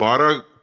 12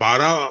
12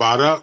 12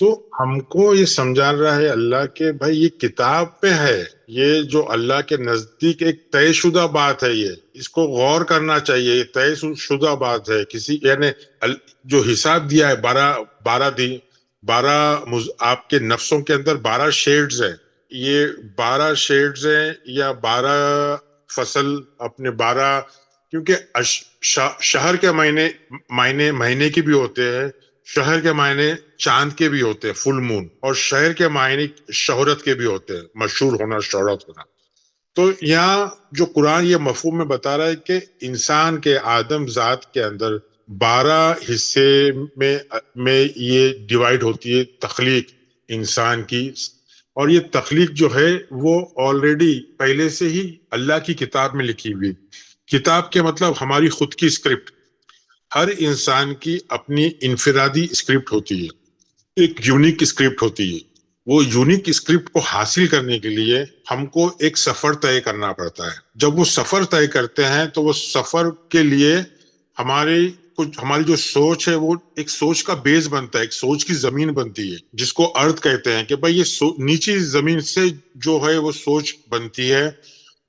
تو ہم کو یہ سمجھا رہا ہے اللہ کہ بھائی یہ کتاب پہ ہے، یہ جو اللہ کے نزدیک ایک طے شدہ بات ہے، یہ اس کو غور کرنا چاہیے، یہ طے شدہ بات ہے. کسی یعنی جو حساب دیا ہے 12 آپ کے نفسوں کے اندر 12 شیڈز ہیں، یہ 12 شیڈز ہیں یا 12 فصل اپنے 12، کیونکہ شہر کے مہینے کی بھی ہوتے ہیں، شہر کے معنی چاند کے بھی ہوتے ہیں، فل مون، اور شہر کے معنی شہرت کے بھی ہوتے ہیں، مشہور ہونا، شہرت ہونا. تو یہاں جو قرآن یہ مفہوم میں بتا رہا ہے کہ انسان کے آدم ذات کے اندر 12 حصے میں یہ ڈیوائیڈ ہوتی ہے تخلیق انسان کی. اور یہ تخلیق جو ہے وہ آلریڈی پہلے سے ہی اللہ کی کتاب میں لکھی ہوئی. کتاب کے مطلب ہماری خود کی اسکرپٹ. ہر انسان کی اپنی انفرادی اسکرپٹ ہوتی ہے، ایک یونیک اسکرپٹ ہوتی ہے. وہ یونیک اسکرپٹ کو حاصل کرنے کے لیے ہم کو ایک سفر طے کرنا پڑتا ہے. جب وہ سفر طے کرتے ہیں تو وہ سفر کے لیے ہماری جو سوچ ہے وہ ایک سوچ کا بیس بنتا ہے، ایک سوچ کی زمین بنتی ہے، جس کو ارتھ کہتے ہیں کہ بھائی یہ نیچی زمین سے جو ہے وہ سوچ بنتی ہے.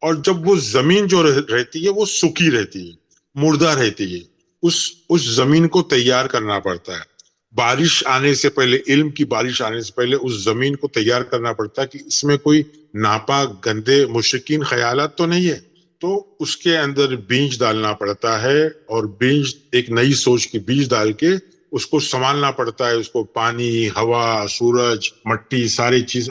اور جب وہ زمین جو رہتی ہے وہ سوکھی رہتی ہے، مردہ رہتی ہے، اس زمین کو تیار کرنا پڑتا ہے. بارش آنے سے پہلے، علم کی بارش آنے سے پہلے اس زمین کو تیار کرنا پڑتا ہے کہ اس میں کوئی ناپاک، گندے، مشرکین خیالات تو نہیں ہے. تو اس کے اندر بیج ڈالنا پڑتا ہے، اور بیج ایک نئی سوچ کی بیج ڈال کے اس کو سنبھالنا پڑتا ہے. اس کو پانی، ہوا، سورج، مٹی، ساری چیز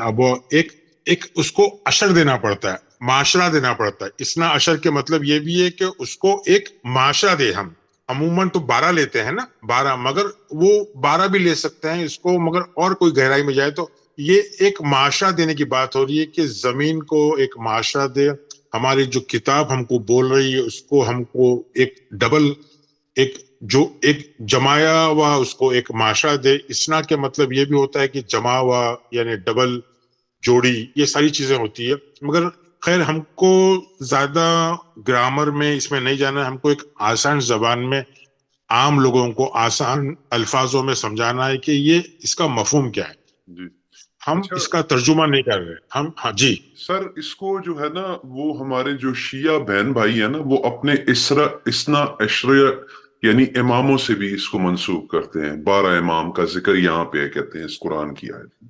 ایک اس کو اشر دینا پڑتا ہے، معاشرہ دینا پڑتا ہے. اسنا اشر کے مطلب یہ بھی ہے کہ اس کو ایک معاشرہ دے. ہم عموماً تو 12 لیتے ہیں نا، 12، مگر وہ 12 بھی لے سکتے ہیں اس کو، مگر اور کوئی گہرائی میں جائے تو یہ ایک معاشرہ دینے کی بات ہو رہی ہے کہ زمین کو ایک معاشرہ دے. ہماری جو کتاب ہم کو بول رہی ہے اس کو ہم کو ایک ڈبل، ایک جمایا ہوا اس کو ایک معاشرہ دے. اسنا کے مطلب یہ بھی ہوتا ہے کہ جمع ہوا یعنی ڈبل، جوڑی، یہ ساری چیزیں ہوتی ہے. مگر خیر ہم کو زیادہ گرامر میں اس میں نہیں جانا ہے. ہم کو ایک آسان زبان میں عام لوگوں کو آسان الفاظوں میں سمجھانا ہے کہ یہ اس کا مفہوم کیا ہے. جی ہم اس کا ترجمہ نہیں کر رہے ہم. ہاں جی سر، اس کو جو ہے نا وہ ہمارے جو شیعہ بہن بھائی ہیں نا وہ اپنے اسنا عشریہ یعنی اماموں سے بھی اس کو منسوب کرتے ہیں. 12 امام کا ذکر یہاں پہ کہتے ہیں اس قرآن کی آیت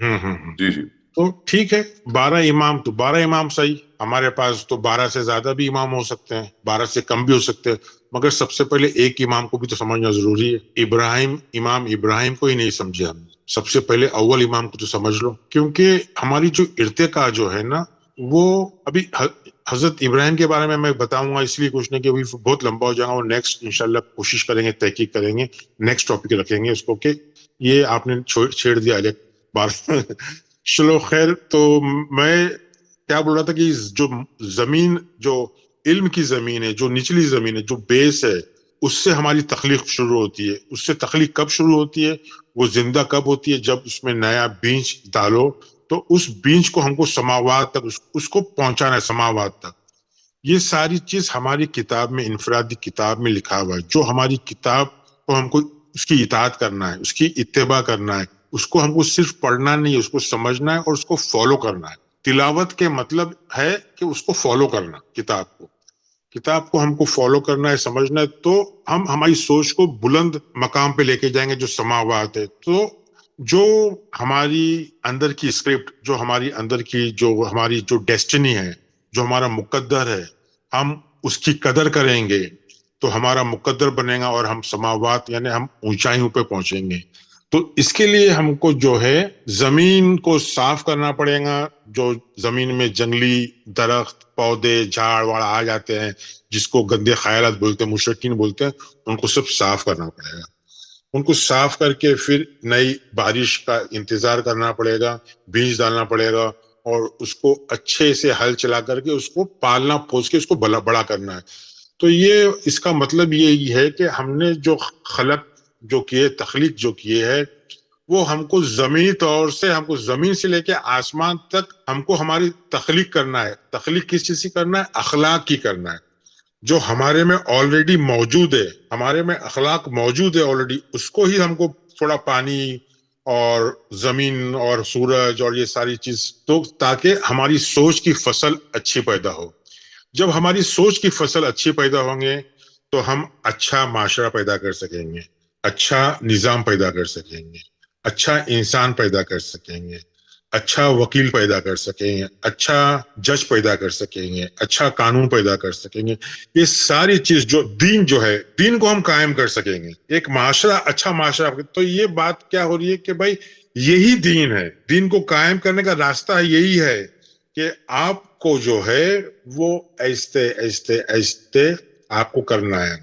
میں. جی جی تو ٹھیک ہے، 12 امام تو 12 امام صحیح. ہمارے پاس تو 12 سے زیادہ بھی امام ہو سکتے ہیں، 12 سے کم بھی ہو سکتے ہیں، مگر سب سے پہلے ایک امام کو بھی تو سمجھنا ضروری ہے. امام ابراہیم کو ہی نہیں سمجھے ہم. سب سے پہلے اول امام کو تو سمجھ لو، کیونکہ ہماری جو ارتقا جو ہے نا وہ ابھی حضرت ابراہیم کے بارے میں میں بتاؤں گا، اس لیے کچھ نہیں کہ ابھی بہت لمبا ہو جائے گا. اور نیکسٹ انشاءاللہ کوشش کریں گے، تحقیق کریں گے، نیکسٹ ٹاپک رکھیں گے اس کو، کہ یہ آپ نے چھیڑ دیا بار. چلو خیر. تو میں کیا بول رہا تھا کہ جو زمین، جو علم کی زمین ہے، جو نچلی زمین ہے، جو بیس ہے، اس سے ہماری تخلیق شروع ہوتی ہے. اس سے تخلیق کب شروع ہوتی ہے؟ وہ زندہ کب ہوتی ہے؟ جب اس میں نیا بیج ڈالو تو اس بیج کو ہم کو سماوات تک اس کو پہنچانا ہے، سماوات تک. یہ ساری چیز ہماری کتاب میں، انفرادی کتاب میں لکھا ہوا ہے. جو ہماری کتاب کو ہم کو اس کی اطاعت کرنا ہے، اس کی اتباع کرنا ہے. اس کو ہم کو صرف پڑھنا نہیں ہے، اس کو سمجھنا ہے اور اس کو فالو کرنا ہے. تلاوت کے مطلب ہے کہ اس کو فالو کرنا. کتاب کو ہم کو فالو کرنا ہے، سمجھنا ہے، تو ہم ہماری سوچ کو بلند مقام پہ لے کے جائیں گے جو سماوات ہے. تو جو ہماری اندر کی اسکرپٹ، جو ہماری اندر کی جو ہماری جو ڈیسٹنی ہے، جو ہمارا مقدر ہے، ہم اس کی قدر کریں گے تو ہمارا مقدر بنے گا اور ہم سماوات یعنی ہم اونچائیوں پہ پہنچیں گے. تو اس کے لیے ہم کو جو ہے زمین کو صاف کرنا پڑے گا. جو زمین میں جنگلی درخت، پودے، جھاڑ واڑ آ جاتے ہیں جس کو گندے خیالات بولتے ہیں، مشرکین بولتے ہیں، ان کو سب صاف کرنا پڑے گا. ان کو صاف کر کے پھر نئی بارش کا انتظار کرنا پڑے گا، بیج ڈالنا پڑے گا، اور اس کو اچھے سے ہل چلا کر کے اس کو پالنا پوس کے اس کو بڑا کرنا ہے. تو یہ اس کا مطلب یہی ہے کہ ہم نے جو خلق جو کیے، تخلیق جو کیے ہے، وہ ہم کو زمینی طور سے، ہم کو زمین سے لے کے آسمان تک ہم کو ہماری تخلیق کرنا ہے. تخلیق کس چیز کی کرنا ہے؟ اخلاق کی کرنا ہے. جو ہمارے میں آلریڈی موجود ہے، ہمارے میں اخلاق موجود ہے آلریڈی، اس کو ہی ہم کو تھوڑا پانی، اور زمین اور سورج اور یہ ساری چیز، تو تاکہ ہماری سوچ کی فصل اچھی پیدا ہو. جب ہماری سوچ کی فصل اچھی پیدا ہوں گے تو ہم اچھا معاشرہ پیدا کر سکیں گے، اچھا نظام پیدا کر سکیں گے، اچھا انسان پیدا کر سکیں گے، اچھا وکیل پیدا کر سکیں گے، اچھا جج پیدا کر سکیں گے، اچھا قانون پیدا کر سکیں گے. یہ ساری چیز جو ہے دین کو ہم قائم کر سکیں گے، ایک معاشرہ، اچھا معاشرہ. تو یہ بات کیا ہو رہی ہے کہ بھائی یہی دین ہے، دین کو قائم کرنے کا راستہ یہی ہے کہ آپ کو جو ہے وہ ایستے ایستے ایستے آپ کو کرنا ہے.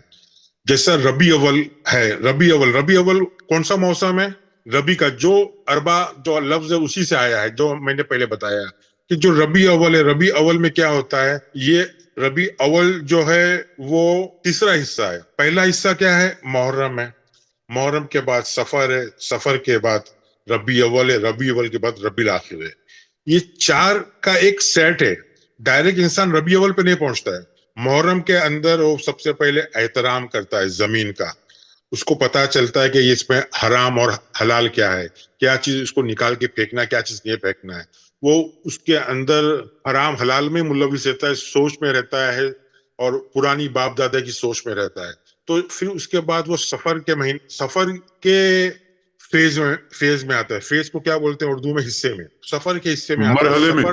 جیسا ربی اول ہے، ربی اول کون سا موسم ہے؟ ربی کا جو اربا جو لفظ ہے اسی سے آیا ہے، جو میں نے پہلے بتایا کہ جو ربی اول ہے، ربی اول میں کیا ہوتا ہے؟ یہ ربی اول جو ہے وہ تیسرا حصہ ہے. پہلا حصہ کیا ہے؟ محرم ہے. محرم کے بعد سفر ہے، سفر کے بعد ربی اول ہے، ربی اول کے بعد ربی الاخر ہے. یہ چار کا ایک سیٹ ہے. ڈائریکٹ انسان ربی اول پہ نہیں پہنچتا ہے. محرم کے اندر وہ سب سے پہلے احترام کرتا ہے زمین کا، اس کو پتا چلتا ہے کہ اس میں حرام اور حلال کیا ہے، کیا چیز اس کو نکال کے پھینکنا ہے، کیا چیز نہیں پھینکنا ہے. وہ اس کے اندر حرام حلال میں ملوث رہتا ہے، سوچ میں رہتا ہے اور پرانی باپ دادا کی سوچ میں رہتا ہے. تو پھر اس کے بعد وہ سفر کے فیز میں آتا ہے. فیز کو کیا بولتے ہیں اردو میں؟ حصے میں. سفر کے حصے میں آتا ہے. مرحلے میں.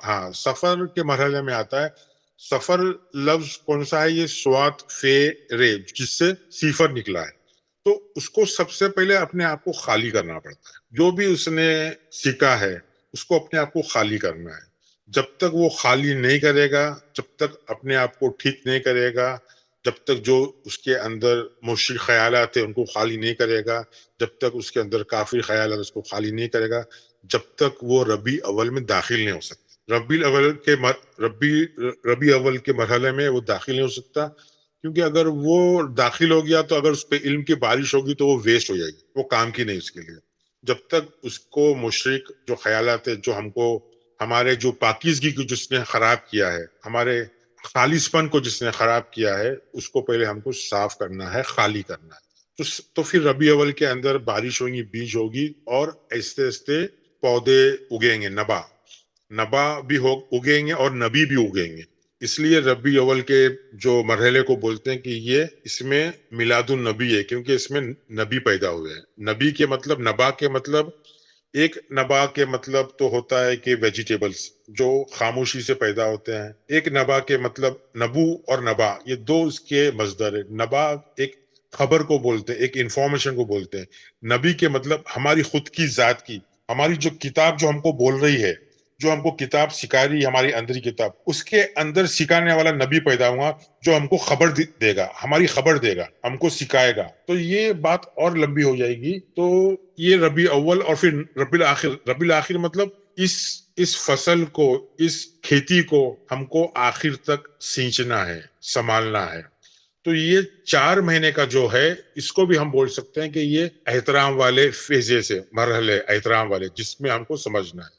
ہاں سفر کے مرحلے میں آتا ہے. سفر لفظ کون سا ہے؟ یہ سوات فے رے، جس سے سیفر نکلا ہے. تو اس کو سب سے پہلے اپنے آپ کو خالی کرنا پڑتا ہے. جو بھی اس نے سیکھا ہے اس کو اپنے آپ کو خالی کرنا ہے. جب تک وہ خالی نہیں کرے گا، جب تک اپنے آپ کو ٹھیک نہیں کرے گا، جب تک جو اس کے اندر مشرک خیالات ہیں ان کو خالی نہیں کرے گا، جب تک اس کے اندر کافر خیالات اس کو خالی نہیں کرے گا، جب تک وہ ربی اول میں داخل نہیں ہو سکتا. ربی اول کے مرحلے میں وہ داخل نہیں ہو سکتا، کیونکہ اگر وہ داخل ہو گیا تو اگر اس پہ علم کی بارش ہوگی تو وہ ویسٹ ہو جائے گی، وہ کام کی نہیں اس کے لیے. جب تک اس کو مشرک جو خیالات ہے، جو ہم کو ہمارے جو پاکیزگی کو جس نے خراب کیا ہے، ہمارے خالص پن کو جس نے خراب کیا ہے، اس کو پہلے ہم کو صاف کرنا ہے، خالی کرنا ہے. تو پھر ربی اول کے اندر بارش ہوگی، بیج ہوگی اور ایستے ایستے پودے اگیں گے، نبا بھی اگیں گے اور نبی بھی اگیں گے. اس لیے ربی اول کے جو مرحلے کو بولتے ہیں کہ یہ اس میں میلاد النبی ہے، کیونکہ اس میں نبی پیدا ہوئے ہیں. نبی کے مطلب، نبا کے مطلب، ایک نبا کے مطلب تو ہوتا ہے کہ ویجیٹیبلز جو خاموشی سے پیدا ہوتے ہیں. ایک نبا کے مطلب، نبو اور نبا یہ دو اس کے مصدر ہے. نبا ایک خبر کو بولتے ہیں، ایک انفارمیشن کو بولتے ہیں. نبی کے مطلب ہماری خود کی ذات کی، ہماری جو کتاب جو ہم کو بول رہی ہے، جو ہم کو کتاب سکھا رہی ہے، ہماری اندری کتاب، اس کے اندر سکھانے والا نبی پیدا ہوا جو ہم کو خبر دے گا، ہماری خبر دے گا، ہم کو سکھائے گا. تو یہ بات اور لمبی ہو جائے گی. تو یہ ربی اول اور پھر ربی الاخر. ربی الاخر مطلب اس فصل کو، اس کھیتی کو ہم کو آخر تک سینچنا ہے، سنبھالنا ہے. تو یہ 4 مہینے کا جو ہے، اس کو بھی ہم بول سکتے ہیں کہ یہ احترام والے فیزے سے مرحلے، احترام والے جس میں ہم کو سمجھنا ہے.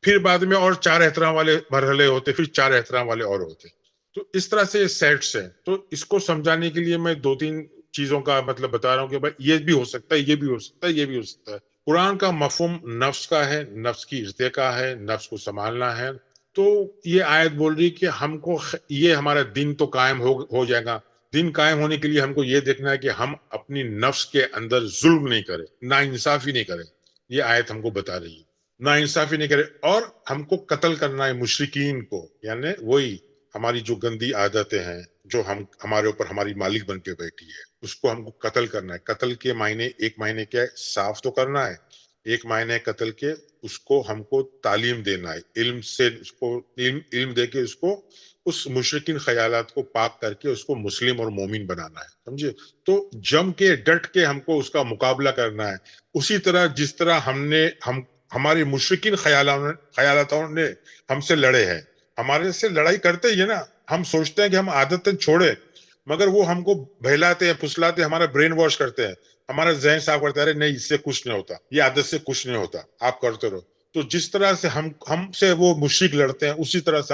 پھر بعد میں اور 4 احترام والے مرحلے ہوتے، پھر 4 احترام والے اور ہوتے. تو اس طرح سے یہ سیٹس ہیں. تو اس کو سمجھانے کے لیے میں 2-3 چیزوں کا مطلب بتا رہا ہوں کہ بھائی یہ بھی ہو سکتا ہے، یہ بھی ہو سکتا ہے، یہ بھی ہو سکتا ہے. قرآن کا مفہوم نفس کا ہے، نفس کی ارتقا ہے، نفس کو سنبھالنا ہے. تو یہ آیت بول رہی کہ ہم کو یہ ہمارا دین تو قائم ہو جائے گا. دین قائم ہونے کے لیے ہم کو یہ دیکھنا ہے کہ ہم اپنی نفس کے اندر ظلم نہیں کریں، ناانصافی نہیں کریں. یہ آیت ہم کو بتا رہی ہے ناانصافی نہیں کرے. اور ہم کو قتل کرنا ہے مشرکین کو، یعنی وہی ہماری جو گندی عادتیں ہیں جو ہمارے اوپر ہماری مالک بن کے بیٹھی ہے، اس کو ہم کو قتل کرنا ہے. قتل کے معنی، ایک معنی کیا ہے؟ صاف تو کرنا ہے. ایک معنی قتل کے اس کو ہم کو تعلیم دینا ہے، علم سے اس کو علم دے کے اس کو اس مشرکین خیالات کو پاک کر کے اس کو مسلم اور مومن بنانا ہے. سمجھے؟ تو جم کے ڈٹ کے ہم کو اس کا مقابلہ کرنا ہے. اسی طرح جس طرح ہمارے مشرکین خیالاتوں نے ہم سے لڑے ہیں، ہمارے سے لڑائی کرتے ہی ہے نا. ہم سوچتے ہیں کہ ہم عادتیں چھوڑے، مگر وہ ہم کو بہلاتے ہیں، پھسلاتے ہیں، ہمارا برین واش کرتے ہیں، ہمارا ذہن صاف کرتے ہیں. ارے نہیں، اس سے کچھ نہیں ہوتا، یہ عادت سے کچھ نہیں ہوتا، آپ کرتے رہو. تو جس طرح سے ہم سے وہ مشرک لڑتے ہیں، اسی طرح سے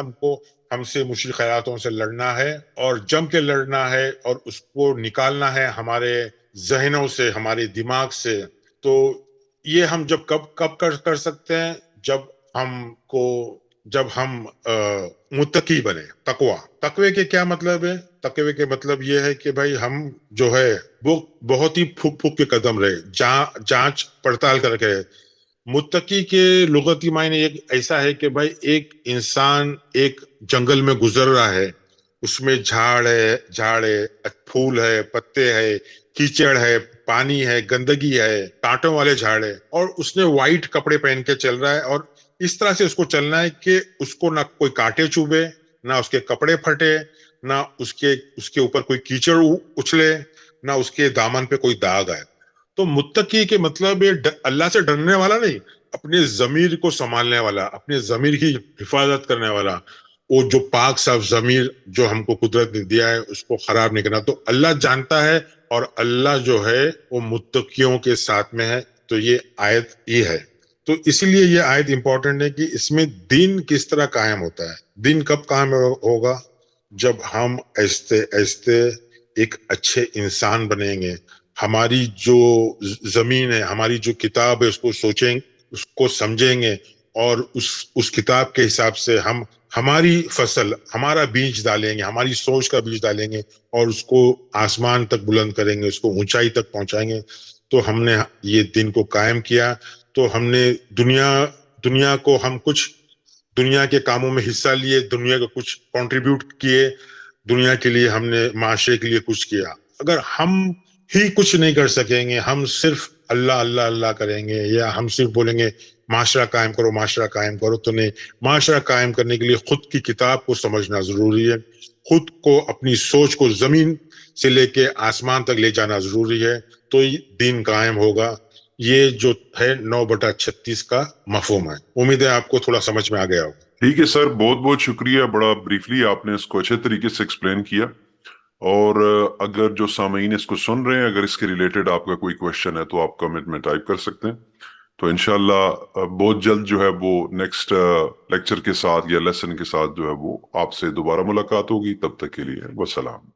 ہم سے مشرک خیالاتوں سے لڑنا ہے اور جم کے لڑنا ہے اور اس کو نکالنا ہے ہمارے ذہنوں سے، ہمارے دماغ سے. تو یہ ہم جب کب کب کر سکتے ہیں؟ جب ہم متقی بنے، تقوی کے کیا مطلب ہے؟ تقوی کے مطلب یہ ہے کہ بھائی ہم جو ہے وہ بہت ہی پھک پھک کے قدم رہے، جانچ پڑتال کر کے رہے۔ متقی کے لغتی معنی ایک ایسا ہے کہ بھائی ایک انسان ایک جنگل میں گزر رہا ہے، اس میں جھاڑ ہے، پھول ہے، پتے ہے، کیچڑ ہے، پانی ہے، گندگی ہے، کانٹوں والے جھاڑ ہے، اور اس نے وائٹ کپڑے پہن کے چل رہا ہے، اور اس طرح سے اس کو چلنا ہے کہ اس کو نہ کوئی کانٹے چوبے، نہ اس کے کپڑے پھٹے، نہ اس کے اوپر کوئی کیچڑ اچھلے، نہ اس کے دامن پہ کوئی داغ آئے۔ تو متقی کے مطلب یہ اللہ سے ڈرنے والا نہیں، اپنے ضمیر کو سنبھالنے والا، اپنے ضمیر کی حفاظت کرنے والا، وہ جو پاک صاف ضمیر جو ہم کو قدرت نے دیا ہے اس کو خراب نہیں کرنا۔ تو اللہ جانتا ہے، اور اللہ جو ہے وہ متقیوں کے ساتھ میں ہے۔ تو یہ آیت یہ ہے، تو اسی لیے یہ آیت امپورٹنٹ ہے کہ اس میں دین کس طرح قائم ہوتا ہے۔ دین کب قائم ہوگا؟ جب ہم ایستے ایستے ایک اچھے انسان بنیں گے، ہماری جو زمین ہے، ہماری جو کتاب ہے، اس کو سوچیں، اس کو سمجھیں گے، اور اس کتاب کے حساب سے ہم ہماری فصل، ہمارا بیج ڈالیں گے، ہماری سوچ کا بیج ڈالیں گے، اور اس کو آسمان تک بلند کریں گے، اس کو اونچائی تک پہنچائیں گے۔ تو ہم نے یہ دین کو قائم کیا، تو ہم نے دنیا کو ہم کچھ دنیا کے کاموں میں حصہ لیے، دنیا کو کچھ کنٹریبیوٹ کیے، دنیا کے لیے ہم نے معاشرے کے لیے کچھ کیا۔ اگر ہم ہی کچھ نہیں کر سکیں گے، ہم صرف اللہ اللہ اللہ کریں گے، یا ہم صرف بولیں گے معاشرہ قائم کرو معاشرہ قائم کرو، تو نہیں۔ معاشرہ قائم کرنے کے لیے خود کی کتاب کو سمجھنا ضروری ہے، خود کو اپنی سوچ کو زمین سے لے کے آسمان تک لے جانا ضروری ہے، تو دین قائم ہوگا۔ یہ جو ہے 9/36 کا مفہوم ہے۔ امید ہے آپ کو تھوڑا سمجھ میں آ گیا ہو۔ ٹھیک ہے سر، بہت بہت شکریہ، بڑا بریفلی آپ نے اس کو اچھے طریقے سے ایکسپلین کیا۔ اور اگر جو سامعین اس کو سن رہے ہیں، اگر اس کے ریلیٹڈ آپ کا کوئی کویشچن ہے تو آپ کمنٹ میں ٹائپ کر سکتے ہیں۔ تو انشاءاللہ بہت جلد جو ہے وہ نیکسٹ لیکچر کے ساتھ یا لیسن کے ساتھ جو ہے وہ آپ سے دوبارہ ملاقات ہوگی۔ تب تک کے لیے والسلام۔